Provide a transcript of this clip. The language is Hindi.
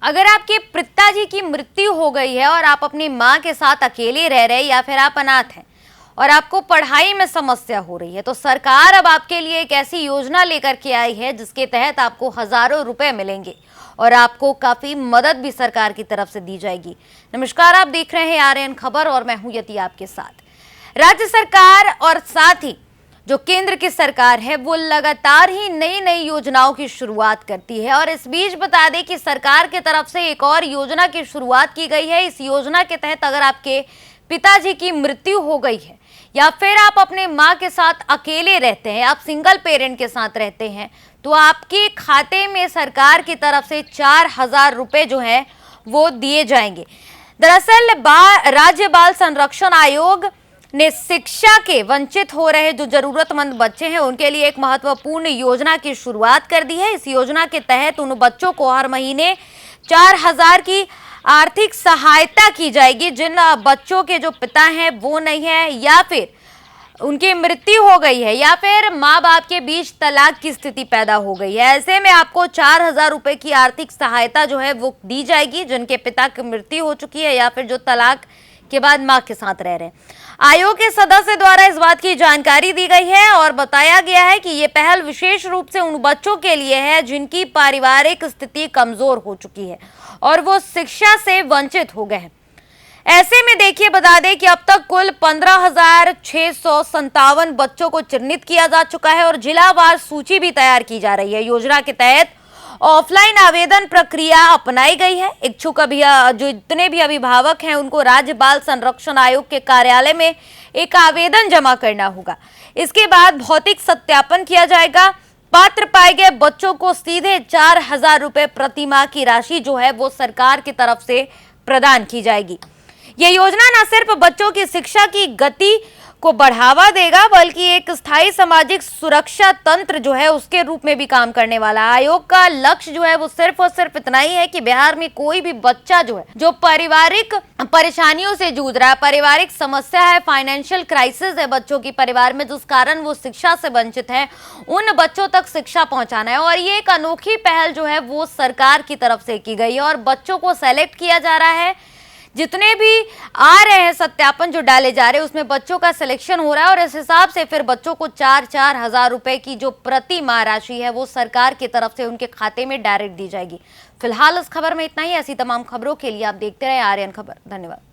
अगर आपके पिताजी की मृत्यु हो गई है और आप अपनी मां के साथ अकेले रह रहे या फिर आप अनाथ हैं और आपको पढ़ाई में समस्या हो रही है, तो सरकार अब आपके लिए एक ऐसी योजना लेकर के आई है जिसके तहत आपको हजारों रुपए मिलेंगे और आपको काफी मदद भी सरकार की तरफ से दी जाएगी। नमस्कार, आप देख रहे हैं आर्यन खबर और मैं हूं यति आपके साथ। राज्य सरकार और साथ ही जो केंद्र की सरकार है वो लगातार ही नई नई योजनाओं की शुरुआत करती है और इस बीच बता दें कि सरकार की तरफ से एक और योजना की शुरुआत की गई है। इस योजना के तहत अगर आपके पिताजी की मृत्यु हो गई है या फिर आप अपने मां के साथ अकेले रहते हैं, आप सिंगल पेरेंट के साथ रहते हैं, तो आपके खाते में सरकार की तरफ से 4,000 रुपए जो है वो दिए जाएंगे। दरअसल राज्य बाल संरक्षण आयोग ने शिक्षा के वंचित हो रहे जो जरूरतमंद बच्चे हैं उनके लिए एक महत्वपूर्ण योजना की शुरुआत कर दी है। इस योजना के तहत उन बच्चों को हर महीने 4,000 की आर्थिक सहायता की जाएगी जिन बच्चों के जो पिता हैं वो नहीं है या फिर उनकी मृत्यु हो गई है या फिर माँ बाप के बीच तलाक की स्थिति पैदा हो गई है। ऐसे में आपको 4,000 रुपए की आर्थिक सहायता जो है वो दी जाएगी जिनके पिता की मृत्यु हो चुकी है या फिर जो तलाक के बाद मां के साथ रह रहे हैं। आयोग के सदस्य द्वारा इस बात की जानकारी दी गई है और बताया गया है कि ये पहल विशेष रूप से उन बच्चों के लिए है जिनकी पारिवारिक स्थिति कमजोर हो चुकी है और वो शिक्षा से वंचित हो गए हैं। ऐसे में देखिए, बता दें कि अब तक कुल 15,657 बच्चों को चिन्हित किया जा चुका है और जिलावार सूची भी तैयार की जा रही है। योजना के तहत ऑफलाइन आवेदन प्रक्रिया अपनाई गई है। इच्छुक जो जितने भी अभिभावक हैं उनको राज्य बाल संरक्षण आयोग के कार्यालय में एक आवेदन जमा करना होगा। इसके बाद भौतिक सत्यापन किया जाएगा। पात्र पाए गए बच्चों को सीधे 4,000 रुपए प्रति माह की राशि जो है वो सरकार की तरफ से प्रदान की जाएगी। ये योजना न सिर्फ बच्चों की शिक्षा की गति को बढ़ावा देगा बल्कि एक स्थायी सामाजिक सुरक्षा तंत्र जो है उसके रूप में भी काम करने वाला है। आयोग का लक्ष्य जो है वो सिर्फ और सिर्फ इतना ही है कि बिहार में कोई भी बच्चा जो है जो पारिवारिक परेशानियों से जूझ रहा है, पारिवारिक समस्या है, फाइनेंशियल क्राइसिस है बच्चों की परिवार में जिस कारण वो शिक्षा से वंचित है, उन बच्चों तक शिक्षा पहुंचाना है। और ये एक अनोखी पहल जो है वो सरकार की तरफ से की गई है और बच्चों को सेलेक्ट किया जा रहा है। जितने भी आ रहे हैं सत्यापन जो डाले जा रहे हैं उसमें बच्चों का सिलेक्शन हो रहा है और इस हिसाब से फिर बच्चों को 4,000 रुपए की जो प्रति माह राशि है वो सरकार की तरफ से उनके खाते में डायरेक्ट दी जाएगी। फिलहाल इस खबर में इतना ही। ऐसी तमाम खबरों के लिए आप देखते रहे आर्यन खबर। धन्यवाद।